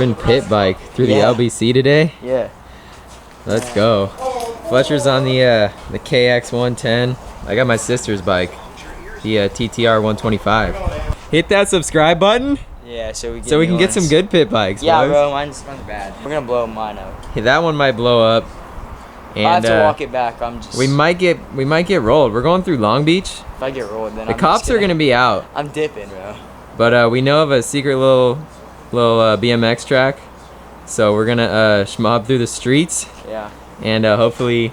ripping pit bike through the LBC today. Yeah. Let's go. Fletcher's on the KX 110. I got my sister's bike, the TTR 125. Hit that subscribe button. Yeah, so we can get some good pit bikes. Yeah, boys. bro, mine's bad. We're gonna blow mine up. Hey, that one might blow up. And I have to walk it back. we might get rolled. We're going through Long Beach. If I get rolled, then the cops are gonna be out. I'm dipping, bro. But we know of a secret little BMX track, so we're gonna schmob through the streets. Yeah. And hopefully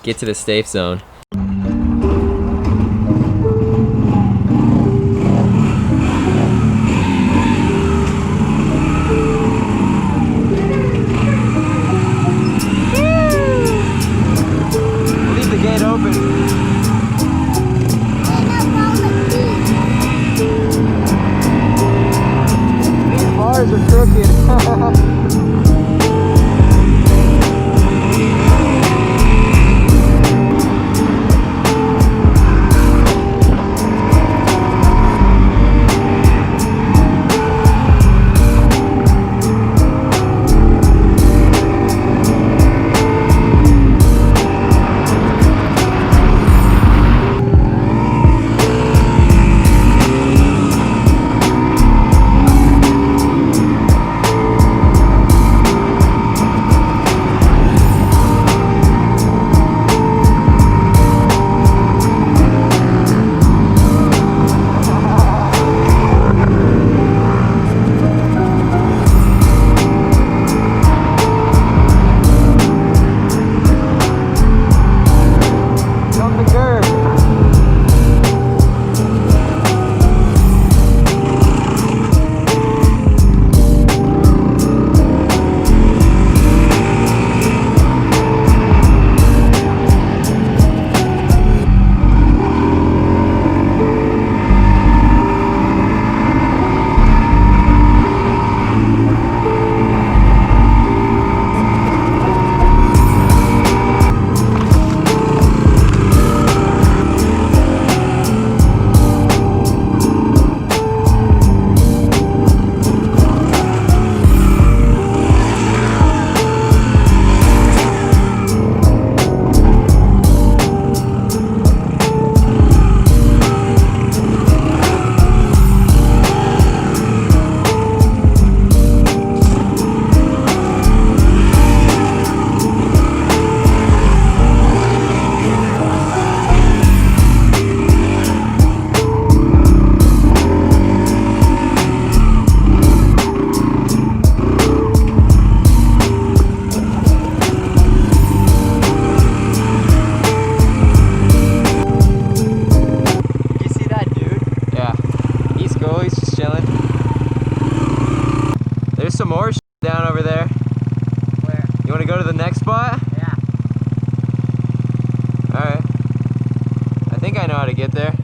get to the safe zone. Leave the gate open. These bars are crooked. Some more down over there. Where? You want to go to the next spot? Yeah. Alright. I think I know how to get there.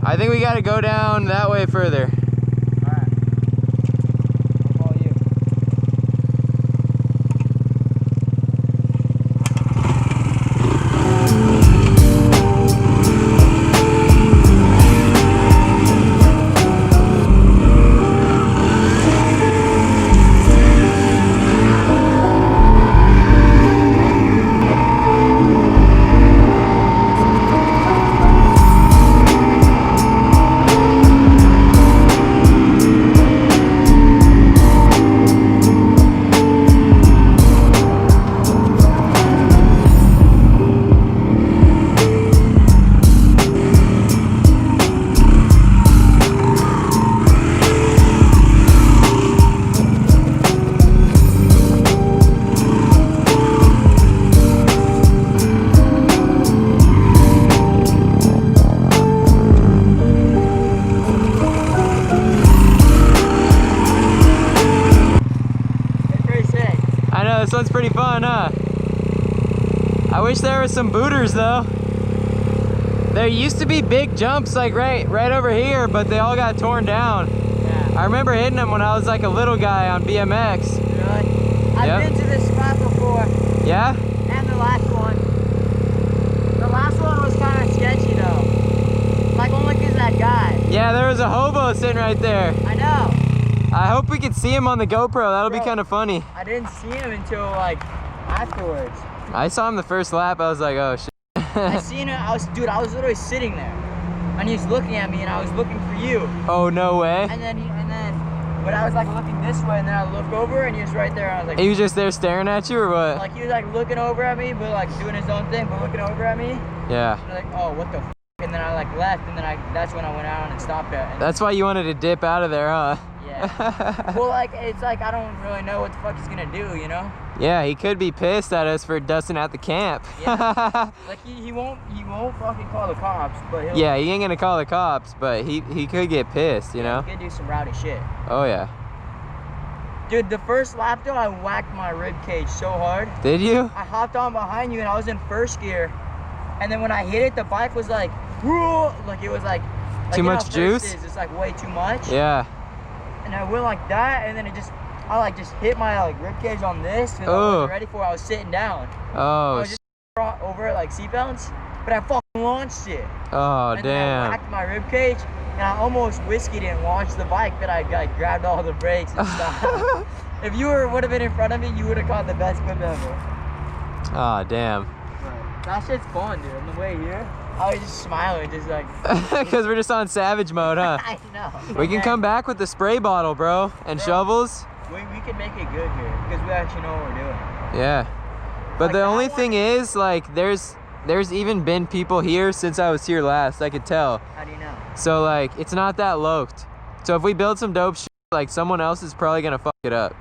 I think we got to go down that way further. Alright. I'll follow you. This one's pretty fun, huh? I wish there were some booters though. There used to be big jumps like right over here, but they all got torn down. Yeah. I remember hitting them when I was like a little guy on BMX. Really? I've been to this spot before. Yeah? And the last one. The last one was kind of sketchy though. Like only because that guy. Yeah, there was a hobo sitting right there. I know. I hope we can see him on the GoPro. That'll be Bro, kind of funny. I didn't see him until like afterwards. I saw him the first lap. I was like, oh shit. I seen him. I was literally sitting there, and he was looking at me, and I was looking for you. Oh no way. And then but I was like looking this way, and then I look over, and he was right there. And I was like, He was just there staring at you, or what? like he was like looking over at me, but like doing his own thing, but looking over at me. Yeah. And like, oh, what the f? And then I like left, and then that's when I went out and stopped it. And That's why you wanted to dip out of there, huh? yeah. Well, like it's like I don't really know what the fuck he's gonna do, you know? Yeah, he could be pissed at us for dusting out the camp. Yeah. Like he won't fucking call the cops, but he'll. Yeah, he ain't gonna call the cops, but he could get pissed, you know? He could do some rowdy shit. Oh yeah. Dude, the first lap though, I whacked my rib cage so hard. Did you? I hopped on behind you and I was in first gear, and then when I hit it, the bike was like, whoa, like it was like Too you know much how juice? first it's like way too much. Yeah. And I went like that, and then I like just hit my like rib cage on this because I wasn't ready for it. I was sitting down. Oh. I was just over it like seatbelts, but I fucking launched it. Oh And then I damn. whacked my rib cage, and I almost whiskeyed it and launched the bike, but I like grabbed all the brakes and stuff. If you would have been in front of me, you would have caught the best clip ever. Oh damn. That shit's fun, dude. On the way here, I was just smiling, just like. Because we're just on savage mode, huh? I know. We can come back with the spray bottle, bro, and shovels. We can make it good here because we actually know what we're doing. Yeah. But Like, the I only want- thing is, like, there's even been people here since I was here last. I could tell. How do you know? So like, it's not that loked. So if we build some dope shit, like someone else is probably gonna fuck it up.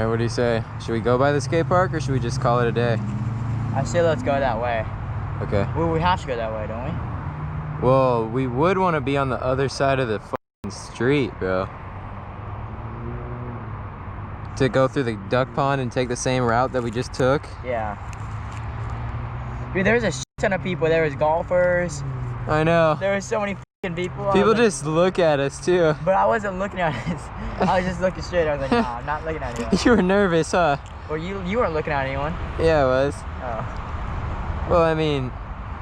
What do you say? Should we go by the skate park or should we just call it a day? I say let's go that way. Okay. Well, we have to go that way, don't we? Well, we would want to be on the other side of the fucking street, bro. To go through the duck pond and take the same route that we just took. Yeah. Dude, there's a shit ton of people. There was golfers. I know. There was so many fucking people. People just look at us too. But I wasn't looking at us. I was just looking straight. I was like, nah, I'm not looking at anyone. You were nervous, huh? Well, you weren't looking at anyone. Yeah, I was. Oh. Well, I mean,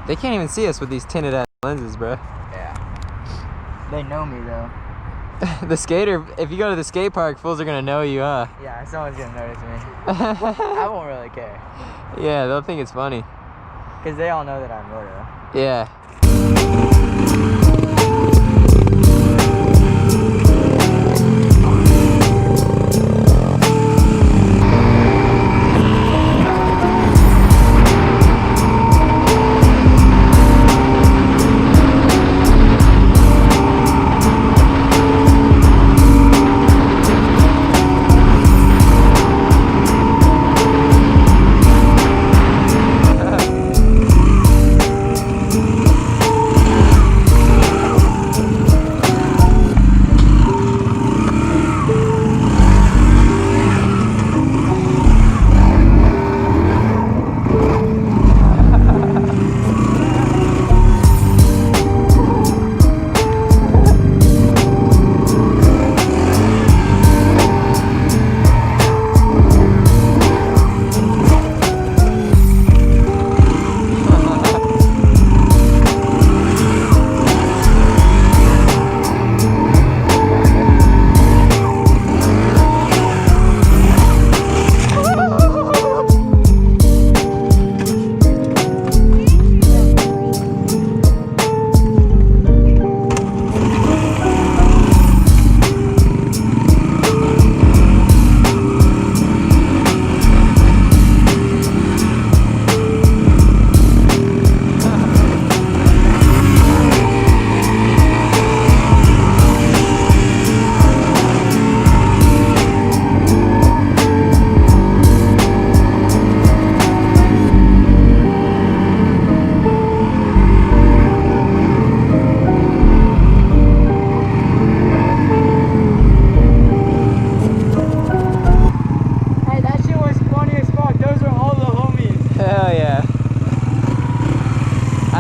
they can't even see us with these tinted ass lenses, bro. Yeah. They know me though. The skater, if you go to the skate park, fools are gonna know you, huh? Yeah, someone's gonna notice me. I won't really care. Yeah, they'll think it's funny. Because they all know that I'm moto. Yeah.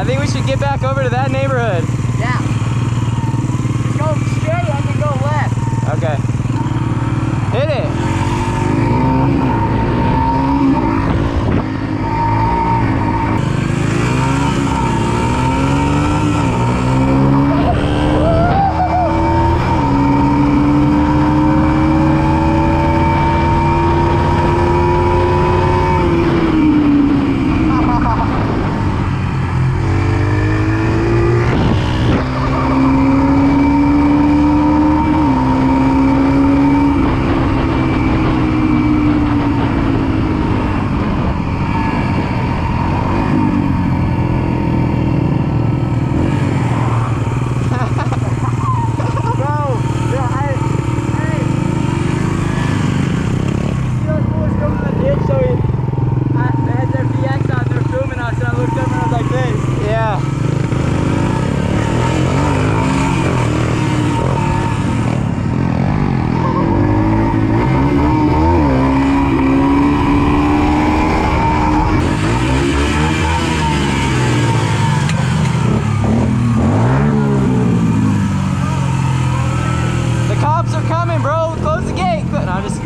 I think we should get back over to that neighborhood. Yeah. Just go straight, I can go left. Okay. Hit it.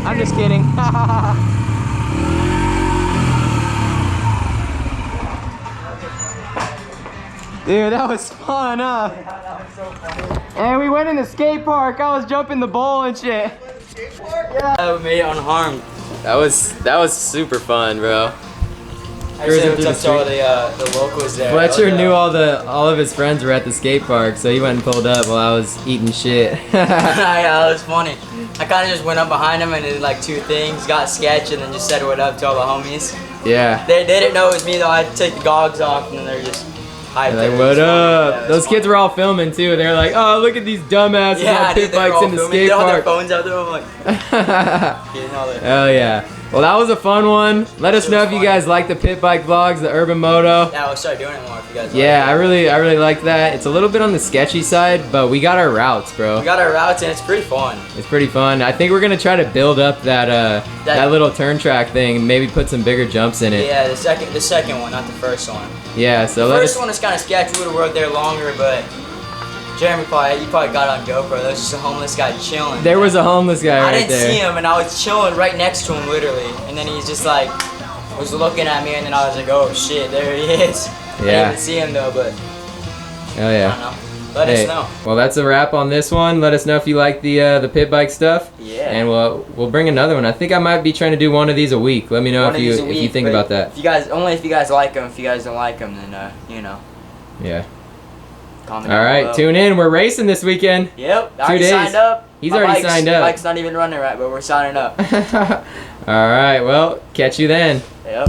I'm just kidding. Dude, that was fun, huh? Yeah, that was so funny. And we went in the skate park. I was jumping the bowl and shit. Yeah. I made it unharmed. That was super fun, bro. I said what's up to all the locals there. Fletcher knew all of his friends were at the skate park, so he went and pulled up while I was eating shit. Yeah, that was funny. I kind of just went up behind him and did like two things, got sketch, and then just said what up to all the homies. Yeah. They didn't know it was me though. I had to take the gogs off, and then they're just hyped. They're like, what up? Yeah, those kids were all filming too. They're like, oh, look at these dumbasses on pit bikes in the skate park. They all their phones out there. I'm like, hell yeah. Well, that was a fun one. Let us know if you guys like the pit bike vlogs, the urban moto. Yeah, we'll start doing it more if you guys Yeah, like I really like that. It's a little bit on the sketchy side, but we got our routes, bro. We got our routes and it's pretty fun. It's pretty fun. I think we're gonna try to build up that little turn track thing and maybe put some bigger jumps in it. Yeah, the second one, not the first one. Yeah, so the first one is kind of sketchy. We would have worked there longer, but Jeremy you probably got on GoPro. There was just a homeless guy chilling. There was a homeless guy right there. I didn't see him, and I was chilling right next to him, literally. And then he's just like, was looking at me, and then I was like, oh shit, there he is. Yeah. I didn't see him though, but hell yeah. I don't know. Let us know. Well, that's a wrap on this one. Let us know if you like the pit bike stuff. Yeah. And we'll bring another one. I think I might be trying to do one of these a week. Let me know if you think about that. If you guys like them. If you guys don't like them, then you know. Yeah. Comment all right, tune in. We're racing this weekend. Yep. 2 days. Signed up. He's already signed up. My bike's not even running right, but we're signing up. All right. Well, catch you then. Yep.